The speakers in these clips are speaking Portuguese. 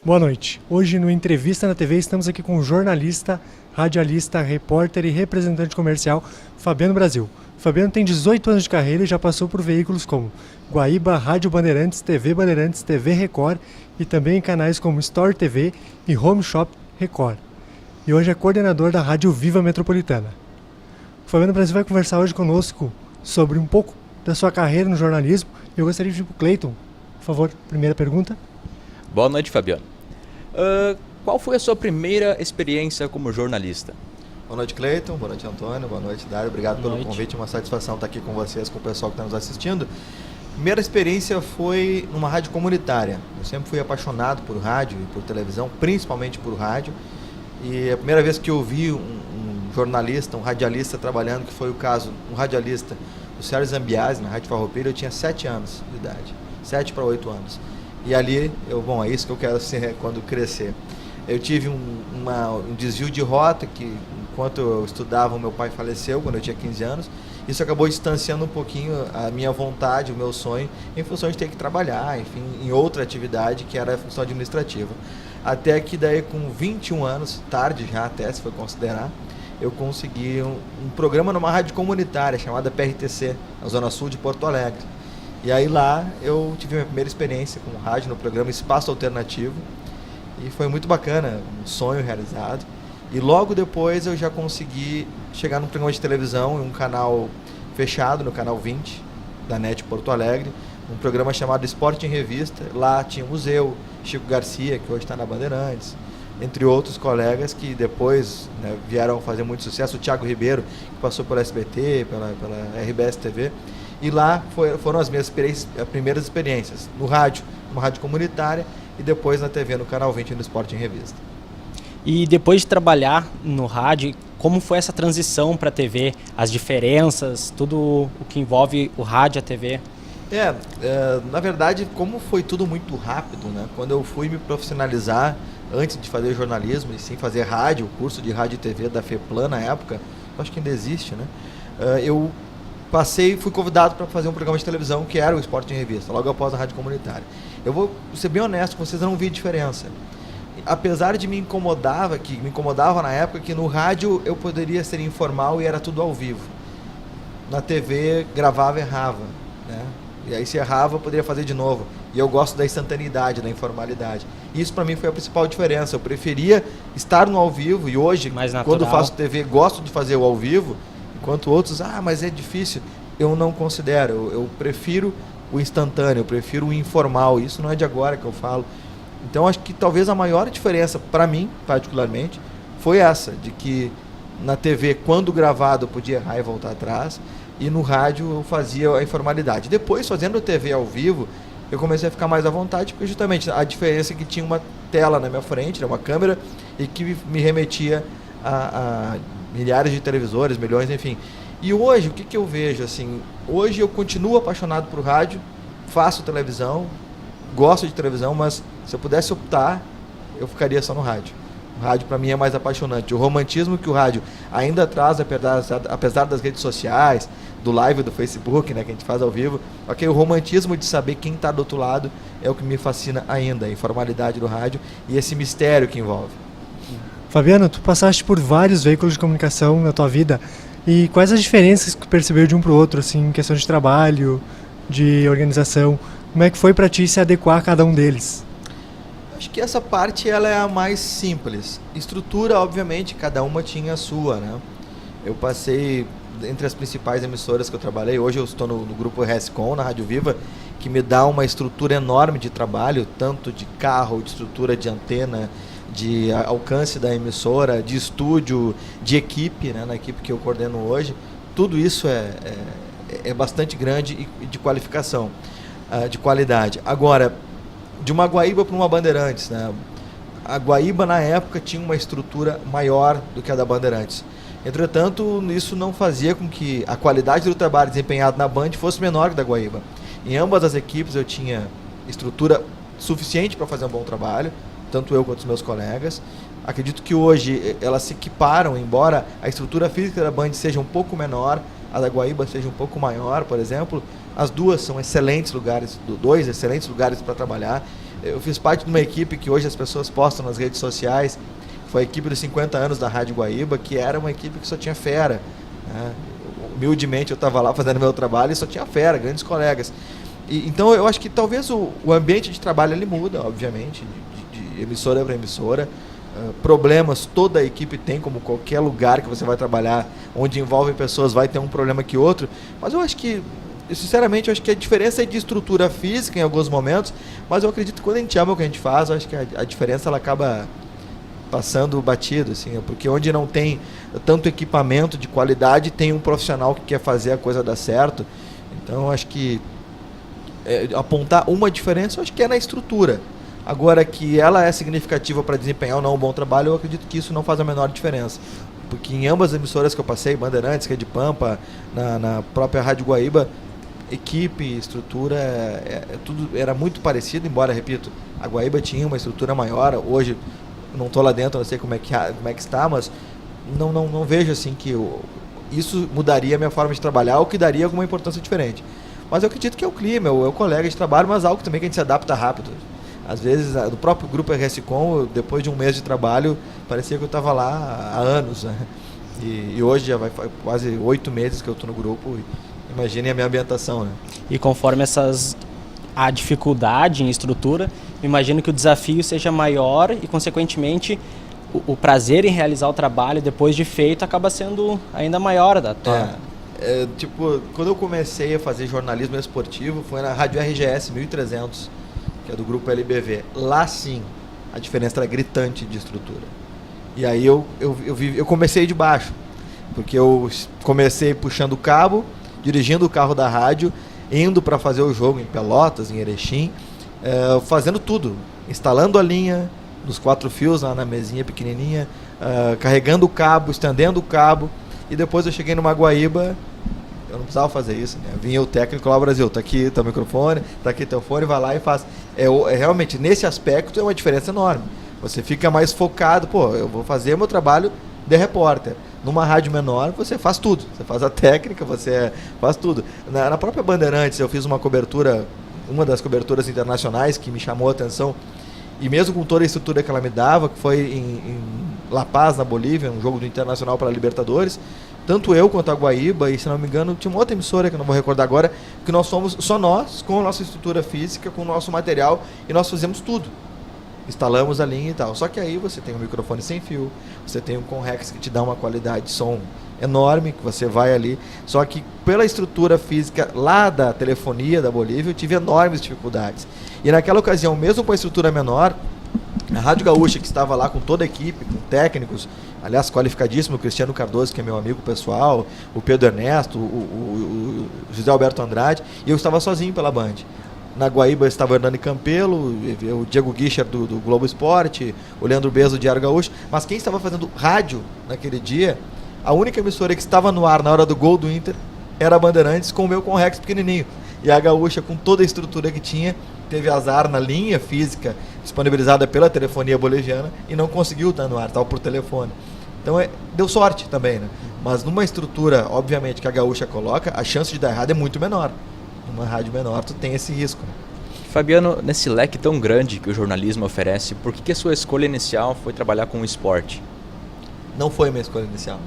Boa noite. Hoje no Entrevista na TV estamos aqui com o jornalista, radialista, repórter e representante comercial Fabiano Brasil. Fabiano tem 18 anos de carreira e já passou por veículos como Guaíba, Rádio Bandeirantes, TV Record e também em canais como Story TV e Home Shop Record. E hoje é coordenador da Rádio Viva Metropolitana. O Fabiano Brasil vai conversar hoje conosco sobre um pouco da sua carreira no jornalismo. Eu gostaria de ir para o Cleiton. Por favor, primeira pergunta. Boa noite, Fabiano. Qual foi a sua primeira experiência como jornalista? Boa noite, Cleiton. Boa noite, Antônio. Boa noite, Dário. Obrigado pelo convite. É uma satisfação estar aqui com vocês, com o pessoal que está nos assistindo. Primeira experiência foi numa rádio comunitária. Eu sempre fui apaixonado por rádio e por televisão, principalmente por rádio. E a primeira vez que eu vi um jornalista, um radialista trabalhando, que foi o caso, um radialista, o Sérgio Zambiasi, na Rádio Farroupilha, eu tinha 7 anos de idade. 7 para 8 anos. E ali, é isso que eu quero ser quando crescer. Eu tive um desvio de rota, que enquanto eu estudava, o meu pai faleceu quando eu tinha 15 anos. Isso acabou distanciando um pouquinho a minha vontade, o meu sonho, em função de ter que trabalhar, enfim, em outra atividade que era a função administrativa. Até que daí, com 21 anos, tarde já até, se for considerar, eu consegui um programa numa rádio comunitária chamada PRTC, na Zona Sul de Porto Alegre. E aí lá eu tive a minha primeira experiência com rádio no programa Espaço Alternativo. E foi muito bacana, um sonho realizado. E logo depois eu já consegui chegar num programa de televisão, em um canal fechado, no canal 20, da NET Porto Alegre, um programa chamado Esporte em Revista. Lá tinha o museu, Chico Garcia, que hoje está na Bandeirantes, entre outros colegas que depois, né, vieram fazer muito sucesso. O Thiago Ribeiro, que passou pela SBT, pela RBS TV. E lá foram as minhas primeiras experiências, no rádio, numa rádio comunitária, e depois na TV, no Canal 20, no Esporte em Revista. E depois de trabalhar no rádio, como foi essa transição para a TV? As diferenças, tudo o que envolve o rádio e a TV? Na verdade, como foi tudo muito rápido, né? Quando eu fui me profissionalizar, antes de fazer jornalismo e sim fazer rádio, o curso de rádio e TV da FEPLAN na época, acho que ainda existe, né? Eu fui convidado para fazer um programa de televisão que era o Esporte em Revista, logo após a rádio comunitária. Eu vou ser bem honesto com vocês, eu não vi diferença. Apesar de me incomodava na época que no rádio eu poderia ser informal e era tudo ao vivo. Na TV, gravava e errava, né? E aí se errava, eu poderia fazer de novo. E eu gosto da instantaneidade, da informalidade. Isso para mim foi a principal diferença. Eu preferia estar no ao vivo e hoje, quando faço TV, gosto de fazer o ao vivo, enquanto outros, mas é difícil. Eu não considero, eu prefiro o instantâneo, eu prefiro o informal. Isso não é de agora que eu falo. Então acho que talvez a maior diferença para mim, particularmente, foi essa, de que na TV, quando gravado, eu podia errar e voltar atrás, e no rádio eu fazia a informalidade. Depois, fazendo TV ao vivo, eu comecei a ficar mais à vontade, porque justamente a diferença é que tinha uma tela na minha frente, uma câmera, e que me remetia a milhares de televisores, milhões, enfim. E hoje, o que eu vejo, assim, hoje eu continuo apaixonado por rádio, faço televisão, gosto de televisão, mas se eu pudesse optar, eu ficaria só no rádio. O rádio para mim é mais apaixonante. O romantismo que o rádio ainda traz, apesar das redes sociais, do live do Facebook, né, que a gente faz ao vivo, o romantismo de saber quem está do outro lado é o que me fascina ainda, a informalidade do rádio e esse mistério que envolve. Fabiano, tu passaste por vários veículos de comunicação na tua vida, e quais as diferenças que tu percebeu de um para o outro, assim, em questão de trabalho, de organização? Como é que foi para ti se adequar a cada um deles? Acho que essa parte ela é a mais simples. Estrutura, obviamente, cada uma tinha a sua, né? Eu passei entre as principais emissoras que eu trabalhei. Hoje eu estou no grupo RSCom, na Rádio Viva, que me dá uma estrutura enorme de trabalho, tanto de carro, de estrutura de antena, de alcance da emissora, de estúdio, de equipe, né? Na equipe que eu coordeno hoje. Tudo isso é bastante grande e de qualificação, de qualidade. Agora, de uma Guaíba para uma Bandeirantes, né? A Guaíba na época tinha uma estrutura maior do que a da Bandeirantes. Entretanto, isso não fazia com que a qualidade do trabalho desempenhado na Band fosse menor que da Guaíba. Em ambas as equipes eu tinha estrutura suficiente para fazer um bom trabalho, tanto eu quanto os meus colegas. Acredito que hoje elas se equiparam, embora a estrutura física da Band seja um pouco menor, a da Guaíba seja um pouco maior, por exemplo. As duas são excelentes lugares, dois excelentes lugares para trabalhar. Eu fiz parte de uma equipe que hoje as pessoas postam nas redes sociais, foi a equipe dos 50 anos da Rádio Guaíba, que era uma equipe que só tinha fera, né? Humildemente eu estava lá fazendo meu trabalho e só tinha fera, grandes colegas. Então eu acho que talvez o ambiente de trabalho ele muda, obviamente, de emissora para emissora. Problemas toda a equipe tem, como qualquer lugar que você vai trabalhar, onde envolve pessoas, vai ter um problema que outro. Mas eu acho que, sinceramente, eu acho que a diferença é de estrutura física em alguns momentos, mas eu acredito que quando a gente ama o que a gente faz, eu acho que a diferença ela acaba passando batido, assim, porque onde não tem tanto equipamento de qualidade, tem um profissional que quer fazer a coisa dar certo. Então eu acho que apontar uma diferença, eu acho que é na estrutura. Agora, que ela é significativa para desempenhar ou não um bom trabalho, eu acredito que isso não faz a menor diferença. Porque em ambas as emissoras que eu passei, Bandeirantes, Rede Pampa, na própria Rádio Guaíba, equipe, estrutura, tudo era muito parecido, embora, repito, a Guaíba tinha uma estrutura maior. Hoje, não estou lá dentro, não sei como é que está, mas não vejo assim que isso mudaria a minha forma de trabalhar ou que daria alguma importância diferente. Mas eu acredito que é o clima, é o colega de trabalho, mas algo também que a gente se adapta rápido. Às vezes, do próprio grupo RSCom, depois de um mês de trabalho, parecia que eu estava lá há anos, né? E hoje já vai quase 8 meses que eu estou no grupo. Imaginem a minha ambientação, né? E conforme a dificuldade em estrutura, imagino que o desafio seja maior e, consequentemente, o prazer em realizar o trabalho depois de feito acaba sendo ainda maior da tua... Tipo, quando eu comecei a fazer jornalismo esportivo, foi na Rádio RGS 1300, que é do grupo LBV. Lá sim, a diferença era gritante de estrutura. E aí eu comecei de baixo, porque eu comecei puxando o cabo, dirigindo o carro da rádio, indo para fazer o jogo em Pelotas, em Erechim, fazendo tudo, instalando a linha nos 4 fios lá na mesinha pequenininha, carregando o cabo, estendendo o cabo, e depois eu cheguei numa Guaíba. Eu não precisava fazer isso, né? Vinha o técnico lá, Brasil, tá aqui teu microfone, tá aqui teu fone, vai lá e faz. Realmente, nesse aspecto, é uma diferença enorme. Você fica mais focado, eu vou fazer meu trabalho de repórter. Numa rádio menor, você faz tudo. Você faz a técnica, você faz tudo. Na própria Bandeirantes, eu fiz uma cobertura, uma das coberturas internacionais que me chamou a atenção, e mesmo com toda a estrutura que ela me dava, que foi em La Paz, na Bolívia, um jogo do Internacional para a Libertadores. Tanto eu quanto a Guaíba, e se não me engano, tinha uma outra emissora que eu não vou recordar agora, que nós fomos só nós, com a nossa estrutura física, com o nosso material, e nós fizemos tudo. Instalamos a linha e tal. Só que aí você tem um microfone sem fio, você tem um Conrex que te dá uma qualidade de som enorme, que você vai ali. Só que pela estrutura física lá da telefonia da Bolívia, eu tive enormes dificuldades. E naquela ocasião, mesmo com a estrutura menor, a Rádio Gaúcha, que estava lá com toda a equipe, com técnicos, aliás, qualificadíssimo, o Cristiano Cardoso, que é meu amigo pessoal, o Pedro Ernesto, o José Alberto Andrade, e eu estava sozinho pela Band. Na Guaíba estava o Hernani Campelo, o Diego Guicher do Globo Esporte, o Leandro Bez do Diário Gaúcho, mas quem estava fazendo rádio naquele dia, a única emissora que estava no ar na hora do gol do Inter era a Bandeirantes, com o meu Conrex pequenininho. E a Gaúcha, com toda a estrutura que tinha, teve azar na linha física disponibilizada pela telefonia boliviana e não conseguiu estar no ar, estava por telefone. Então deu sorte também, né? Mas numa estrutura, obviamente, que a Gaúcha coloca, a chance de dar errado é muito menor. Numa rádio menor, tu tem esse risco, né? Fabiano, nesse leque tão grande que o jornalismo oferece, por que a sua escolha inicial foi trabalhar com o esporte? Não foi minha escolha inicial.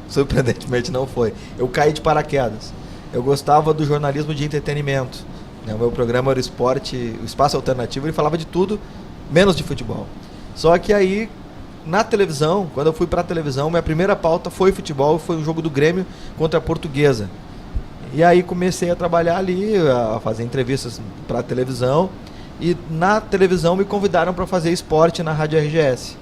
Surpreendentemente não foi. Eu caí de paraquedas. Eu gostava do jornalismo de entretenimento. O meu programa era o Espaço Alternativo, ele falava de tudo, menos de futebol. Só que aí, na televisão, quando eu fui para a televisão, minha primeira pauta foi futebol, foi um jogo do Grêmio contra a Portuguesa. E aí comecei a trabalhar ali, a fazer entrevistas para a televisão, e na televisão me convidaram para fazer esporte na Rádio RGS.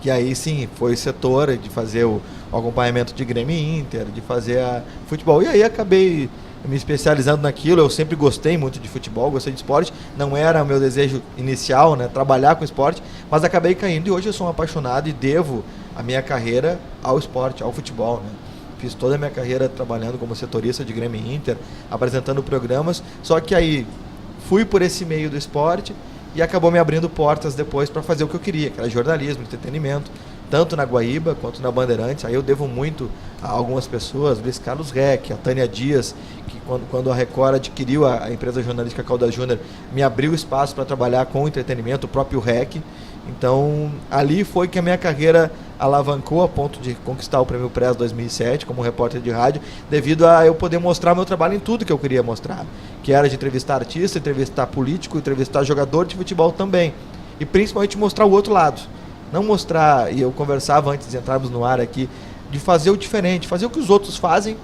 Que aí sim, foi setor de fazer o acompanhamento de Grêmio e Inter, de fazer futebol. E aí acabei me especializando naquilo. Eu sempre gostei muito de futebol, gostei de esporte. Não era o meu desejo inicial, né, trabalhar com esporte, mas acabei caindo. E hoje eu sou um apaixonado e devo a minha carreira ao esporte, ao futebol, né? Fiz toda a minha carreira trabalhando como setorista de Grêmio e Inter, apresentando programas. Só que aí fui por esse meio do esporte e acabou me abrindo portas depois para fazer o que eu queria, que era jornalismo, entretenimento. tanto na Guaíba quanto na Bandeirantes. Aí eu devo muito a algumas pessoas, Luiz Carlos Reck, a Tânia Dias, que quando a Record adquiriu a empresa jornalística Caldas Júnior, me abriu espaço para trabalhar com entretenimento, o próprio Reck. Então, ali foi que a minha carreira alavancou a ponto de conquistar o Prêmio Press 2007 como repórter de rádio, devido a eu poder mostrar meu trabalho em tudo que eu queria mostrar, que era de entrevistar artista, entrevistar político, entrevistar jogador de futebol também, e principalmente mostrar o outro lado. Não mostrar, e eu conversava antes de entrarmos no ar aqui, de fazer o diferente, fazer o que os outros fazem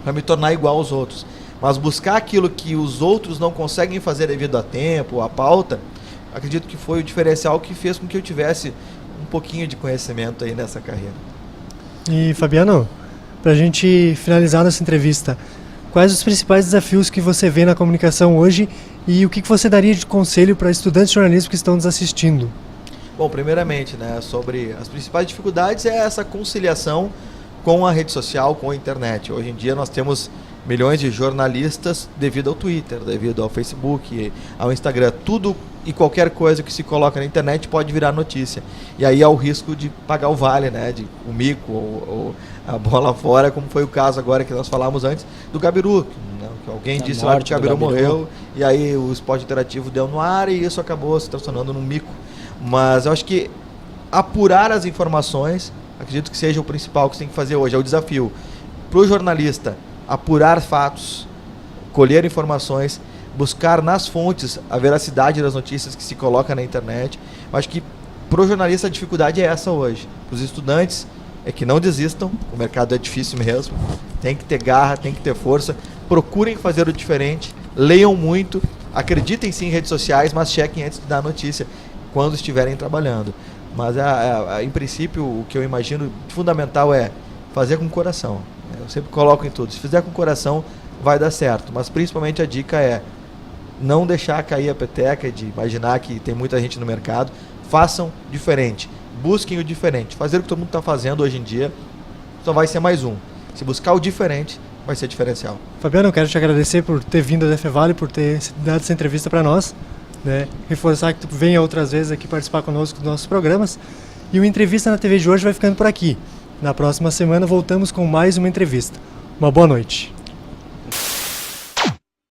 para me tornar igual aos outros, mas buscar aquilo que os outros não conseguem fazer devido a tempo, a pauta. Acredito que foi o diferencial que fez com que eu tivesse um pouquinho de conhecimento aí nessa carreira. E Fabiano, para a gente finalizar nossa entrevista, quais os principais desafios que você vê na comunicação hoje e o que você daria de conselho para estudantes de jornalismo que estão nos assistindo? Bom, primeiramente, sobre as principais dificuldades é essa conciliação com a rede social, com a internet. Hoje em dia nós temos milhões de jornalistas devido ao Twitter, devido ao Facebook, ao Instagram. Tudo e qualquer coisa que se coloca na internet pode virar notícia. E aí há o risco de pagar o vale, de o mico ou a bola fora, como foi o caso agora que nós falamos antes do Gabiru. Que alguém disse lá que o Gabiru morreu, e aí o esporte interativo deu no ar e isso acabou se transformando num mico. Mas eu acho que apurar as informações, acredito que seja o principal que você tem que fazer hoje, é o desafio. Para o jornalista, apurar fatos, colher informações, buscar nas fontes a veracidade das notícias que se coloca na internet. Eu acho que para o jornalista a dificuldade é essa hoje. Para os estudantes é que não desistam, o mercado é difícil mesmo, tem que ter garra, tem que ter força, procurem fazer o diferente, leiam muito, acreditem sim em redes sociais, mas chequem antes de dar a notícia quando estiverem trabalhando. Mas em princípio o que eu imagino fundamental é fazer com o coração. Eu sempre coloco em tudo, se fizer com o coração vai dar certo, mas principalmente a dica é não deixar cair a peteca de imaginar que tem muita gente no mercado. Façam diferente, busquem o diferente. Fazer o que todo mundo está fazendo hoje em dia só vai ser mais um. Se buscar o diferente, vai ser diferencial. Fabiano, eu quero te agradecer por ter vindo da FEVALE, por ter dado essa entrevista para nós, reforçar que tu venha outras vezes aqui participar conosco dos nossos programas. E o Entrevista na TV de hoje vai ficando por aqui. Na próxima semana voltamos com mais uma entrevista. Uma boa noite.